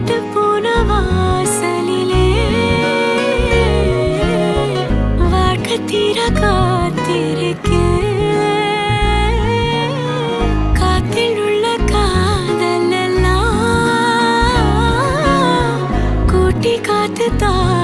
விட்டு போன வாசலிலே வாழ்க்கை தீர காத்திருக்கேன். காத்தில் உள்ள காதல் எல்லாம் கூட்டி காத்து தான்